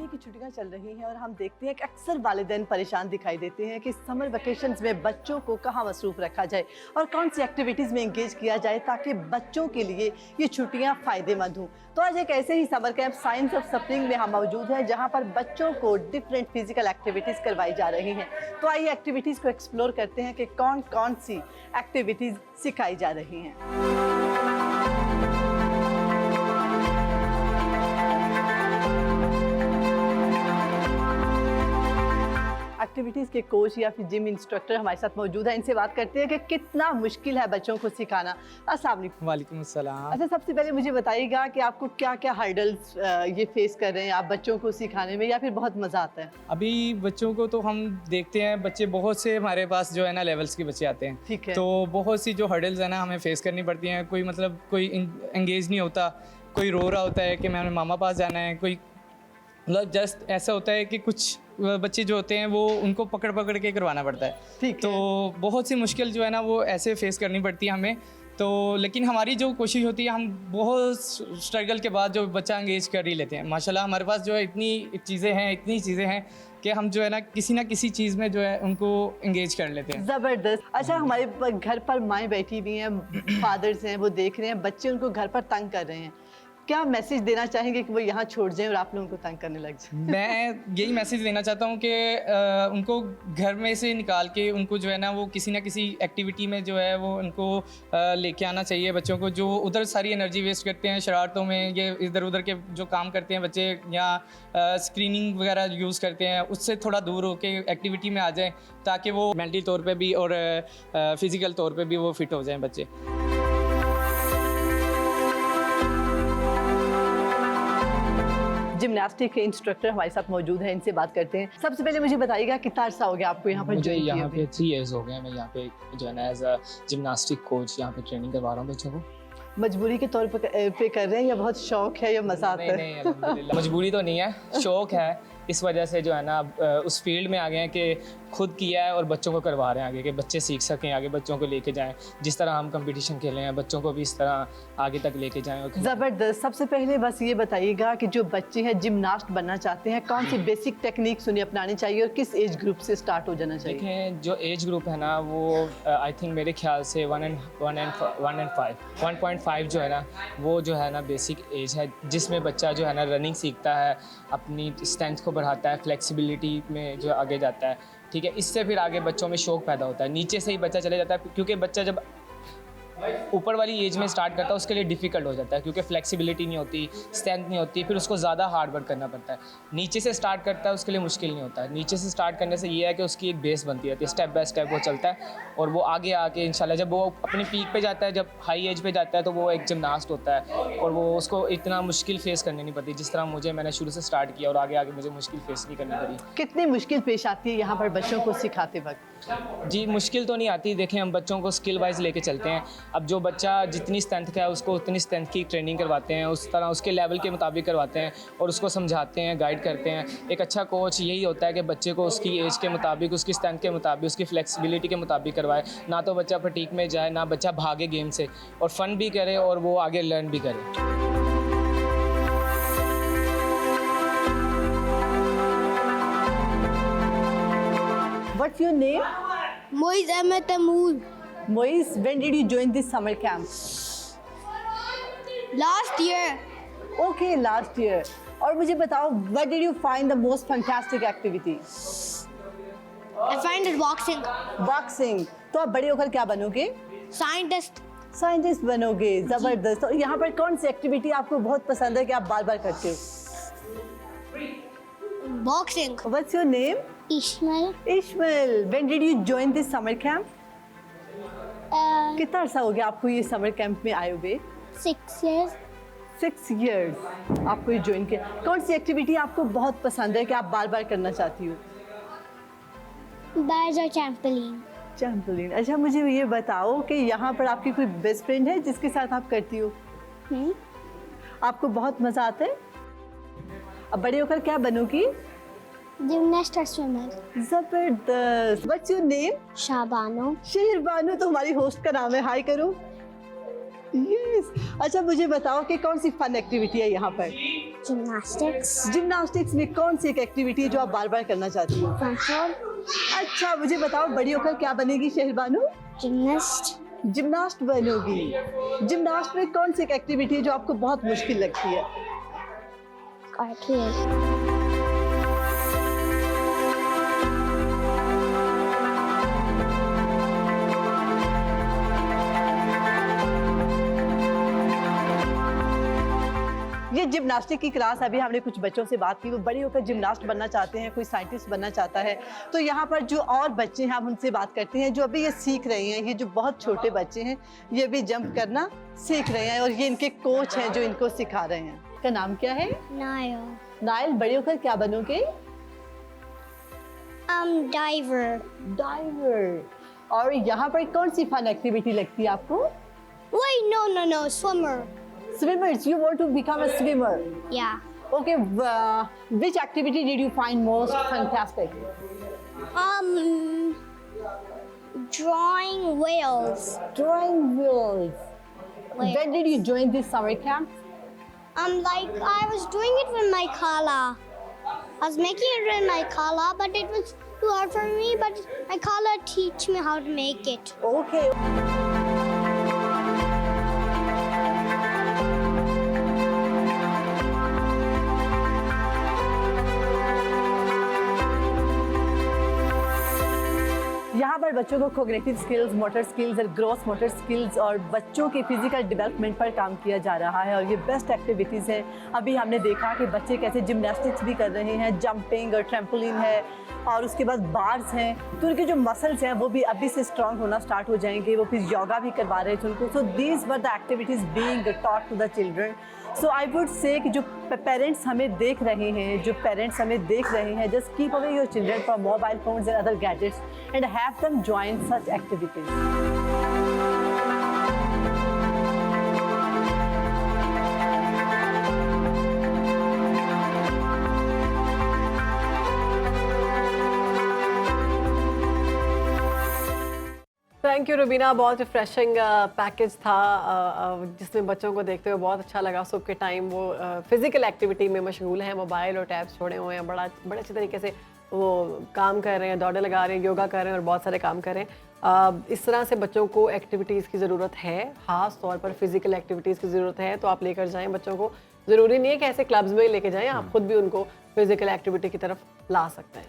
गर्मी की छुट्टियां चल रही हैं और हम देखते हैं कि अक्सर वालिदैन परेशान दिखाई देते हैं कि समर वेकेशंस में बच्चों को कहाँ मसरूफ़ रखा जाए और कौन सी एक्टिविटीज़ में इंगेज किया जाए ताकि बच्चों के लिए ये छुट्टियां फ़ायदेमंद हों। तो आज एक ऐसे ही summer camp science of suffering में हम मौजूद हैं जहाँ पर बच्चों को डिफरेंट फिजिकल एक्टिविटीज़ करवाई जा रही हैं। तो आइए एक्टिविटीज़ को एक्सप्लोर करते हैं कि कौन कौन सी एक्टिविटीज़ सिखाई जा रही हैं। एक्टिविटीज़ के कोच या फिर जिम इंस्ट्रक्टर हमारे साथ मौजूद है, इनसे बात करते हैं कि कितना मुश्किल है बच्चों को सिखाना। अस्सलाम वालेकुम। वालेकुम अस्सलाम। अच्छा, सबसे पहले मुझे बताइएगा कि आपको क्या क्या हर्डल्स ये फेस कर रहे हैं आप बच्चों को सिखाने में, या फिर बहुत मज़ा आता है? अभी बच्चों को तो हम देखते हैं, बच्चे बहुत से हमारे पास जो है ना लेवल्स के बच्चे आते हैं। ठीक है। तो बहुत सी जो हर्डल्स है ना हमें फेस करनी पड़ती हैं। कोई मतलब कोई एंगेज नहीं होता, कोई रो रहा होता है कि मैंने मामा पास जाना है, कोई मतलब जस्ट ऐसा होता है कि कुछ बच्चे जो होते हैं वो उनको पकड़ पकड़ के करवाना पड़ता है। ठीक तो बहुत सी मुश्किल जो है ना वो ऐसे फेस करनी पड़ती है हमें। तो लेकिन हमारी जो कोशिश होती है, हम बहुत स्ट्रगल के बाद जो बच्चा एंगेज कर ही लेते हैं। माशाल्लाह हमारे पास जो है इतनी चीज़ें हैं कि हम जो है ना किसी चीज़ में जो है उनको एंगेज कर लेते हैं। ज़बरदस्त। अच्छा, हमारे घर पर माएँ बैठी हुई हैं, फादर्स हैं, वो देख रहे हैं बच्चे उनको घर पर तंग कर रहे हैं, क्या मैसेज देना चाहेंगे कि वो यहाँ छोड़ जाएं और आप लोगों को तंग करने लग जाएं? मैं यही मैसेज देना चाहता हूँ कि उनको घर में से निकाल के उनको जो है ना वो किसी ना किसी एक्टिविटी में जो है वो उनको लेके आना चाहिए। बच्चों को जो उधर सारी एनर्जी वेस्ट करते हैं शरारतों में, ये इधर उधर के जो काम करते हैं बच्चे या स्क्रीनिंग वगैरह यूज़ करते हैं, उससे थोड़ा दूर होके एक्टिविटी में आ जाएँ ताकि वो मेंटली तौर पर भी और फिज़िकल तौर पर भी वो फिट हो जाएँ बच्चे। जिम्नास्टिक के इंस्ट्रक्टर हमारे साथ मौजूद हैं, इनसे बात करते हैं। सबसे पहले मुझे बताइएगा कितना अर्सा हो गया आपको यहाँ पर मुझे ज्वाइन किए यहाँ हुए? पे 3 इयर्स हो गए। मैं यहाँ पे जो है ना एज अ जिम्नास्टिक कोच यहाँ पे ट्रेनिंग करवा रहा हूँ बच्चों को। मजबूरी के तौर पे कर रहे हैं या बहुत शौक है या मजा आता है? नहीं अल्हम्दुलिल्लाह मजबूरी तो नहीं है, शौक है। इस वजह से जो है ना उस फील्ड में आ गए हैं कि खुद किया है और बच्चों को करवा रहे हैं आगे, कि बच्चे सीख सकें, आगे बच्चों को लेके जाएं। जिस तरह हम कंपटीशन खेले हैं बच्चों को भी इस तरह आगे तक लेके जाएं। ज़बरदस्त। सबसे पहले बस ये बताइएगा कि जो बच्चे हैं जिम्नास्ट बनना चाहते हैं, कौन सी बेसिक टेक्निक्स उन्हें अपनानी चाहिए और किस एज ग्रुप से स्टार्ट हो जाना चाहिए? देखें, जो एज ग्रुप है ना वो आई थिंक मेरे ख्याल से 1.5 जो है ना वो जो है ना बेसिक एज है जिसमें बच्चा जो है ना रनिंग सीखता है, अपनी स्ट्रेंथ को बढ़ाता है, फ्लेक्सिबिलिटी में जो आगे जाता है। ठीक है, इससे फिर आगे बच्चों में शौक पैदा होता है। नीचे से ही बच्चा चले जाता है क्योंकि बच्चा जब ऊपर वाली एज में स्टार्ट करता है उसके लिए डिफ़िकल्ट हो जाता है क्योंकि फ्लेक्सिबिलिटी नहीं होती, स्ट्रेंथ नहीं होती, फिर उसको ज़्यादा हार्ड वर्क करना पड़ता है। नीचे से स्टार्ट करता है उसके लिए मुश्किल नहीं होता है। नीचे से स्टार्ट करने से ये है कि उसकी एक बेस बनती रहती है, स्टेप बाय स्टेप वो चलता है और वो आगे आके इंशाल्लाह जब वो अपनी पीक पे जाता है, जब हाई एज पे जाता है तो वो एक जिम्नास्ट होता है और वो उसको इतना मुश्किल फेस करनी नहीं पड़ती जिस तरह मैंने शुरू से स्टार्ट किया और आगे मुझे मुश्किल फेस नहीं करनी पड़ी। कितनी मुश्किल पेश आती है यहाँ पर बच्चों को सिखाते वक्त? जी, मुश्किल तो नहीं आती। देखें, हम बच्चों को स्किल वाइज लेके चलते हैं। अब जो बच्चा जितनी स्ट्रेंथ का है उसको उतनी स्ट्रेंथ की ट्रेनिंग करवाते हैं, उस तरह उसके लेवल के मुताबिक करवाते हैं और उसको समझाते हैं, गाइड करते हैं। एक अच्छा कोच यही होता है कि बच्चे को उसकी एज के मुताबिक, उसकी स्ट्रेंथ के मुताबिक, उसकी फ्लेक्सिबिलिटी के मुताबिक करवाए। ना तो बच्चा फटीक में जाए, ना बच्चा भागे गेम से, और फन भी करे और वो आगे लर्न भी करे। What's your name? Moiz Ahmed Tamoor. Moise, when did you join this summer camp? Last year, Okay, last year. और मुझे बताओ, what did you find the most fantastic activity? I find it boxing. Boxing. तो आप बड़े होकर क्या बनोगे? Scientist. Scientist बनोगे। ज़बरदस्त। और यहाँ पर कौन सी एक्टिविटी आपको बहुत पसंद है कि आप बार बार करते हो? Boxing. What's your name? Ishmael. Ishmael. When did you join this summer camp? कितना अर्सा हो गया आपको ये समर कैंप में आए हुए? 6 years. 6 years आपको ये ज्वाइन किया। कौन सी एक्टिविटी आपको बहुत पसंद है कि आप बार बार करना चाहती हो? Bars or trampoline. ट्रैम्पोलिन। अच्छा, मुझे ये बताओ कि यहाँ पर आपकी कोई बेस्ट फ्रेंड है जिसके साथ आप करती हो? आपको बहुत मज़ा आता है? अब बड़े होकर क्या बनोगी? Gymnast or swimmer. ज़बरदस्त। What's your name? Shabano. Shahrbano तो हमारी होस्ट का नाम है। हाय करो। यस। अच्छा, मुझे बताओ कि कौन सी फन एक्टिविटी है यहाँ पर? Gymnastics. जिम्नास्टिक्स में कौन सी एक एक्टिविटी है जो आप बार बार करना चाहती हो? Front row. अच्छा, मुझे बताओ बड़ी होकर क्या बनेगी शहरबानू? Gymnast. जिम्नास्ट बनोगी। जिम्नास्ट में कौन सी एक एक्टिविटी है जो आपको बहुत मुश्किल लगती है? Cartwheel. ये जिम्नास्टिक की क्लास, अभी हमने कुछ बच्चों से बात की, वो बड़े होकर जिम्नास्ट बनना चाहते हैं, कोई साइंटिस्ट बनना चाहता है। तो यहाँ पर जो और बच्चे हैं हम उनसे बात करते हैं जो अभी ये सीख रहे हैं। ये जो बहुत छोटे बच्चे हैं ये भी जंप करना सीख रहे हैं और ये इनके कोच हैं जो इनको सिखा रहे हैं। का नाम क्या है? Nile. नाइल, बड़े होकर क्या बनोगे? Diver. डाइवर। और यहाँ पर कौन सी फन एक्टिविटी लगती है आपको? Wait, no, swimmer. Swimmers, you want to become a swimmer? Yeah. Okay, which activity did you find most fantastic? Drawing whales. Drawing wheels. Wait. When did you join this summer camp? Like I was doing it with my khala. I was making it with my khala, but it was too hard for me. But my khala teach me how to make it. Okay. यहाँ पर बच्चों को cognitive skills, motor skills और gross motor skills और बच्चों के physical development पर काम किया जा रहा है और ये बेस्ट एक्टिविटीज़ हैं। अभी हमने देखा कि बच्चे कैसे जिम्नास्टिक्स भी कर रहे हैं, जंपिंग और ट्रैम्पोलिन है और उसके बाद बार्स हैं। तो उनके जो मसल्स हैं वो भी अभी से स्ट्रांग होना स्टार्ट हो जाएंगे। वो फिर योगा भी करवा रहे थे उनको। So these were the activities being taught to the children. So I would say कि जो पेरेंट्स हमें देख रहे हैं, just keep away your children from mobile phones and other gadgets and have them join such activities. Thank you Rubina, बहुत refreshing package था जिसमें बच्चों को देखते हुए बहुत अच्छा लगा। सुबह के टाइम वो फिजिकल एक्टिविटी में मशगूल हैं, मोबाइल और टैब्स छोड़े हुए हैं, बड़े अच्छे तरीके से वो काम कर रहे हैं, दौड़े लगा रहे हैं, योगा कर रहे हैं और बहुत सारे काम कर रहे हैं। इस तरह से बच्चों को एक्टिविटीज़ की ज़रूरत है, ख़ास तौर पर फिजिकल एक्टिविटीज़ की ज़रूरत है। तो आप लेकर जाएँ बच्चों को, ज़रूरी नहीं है कि ऐसे क्लब्स में लेके जाएँ, आप खुद भी उनको फिजिकल एक्टिविटी की तरफ ला सकते हैं।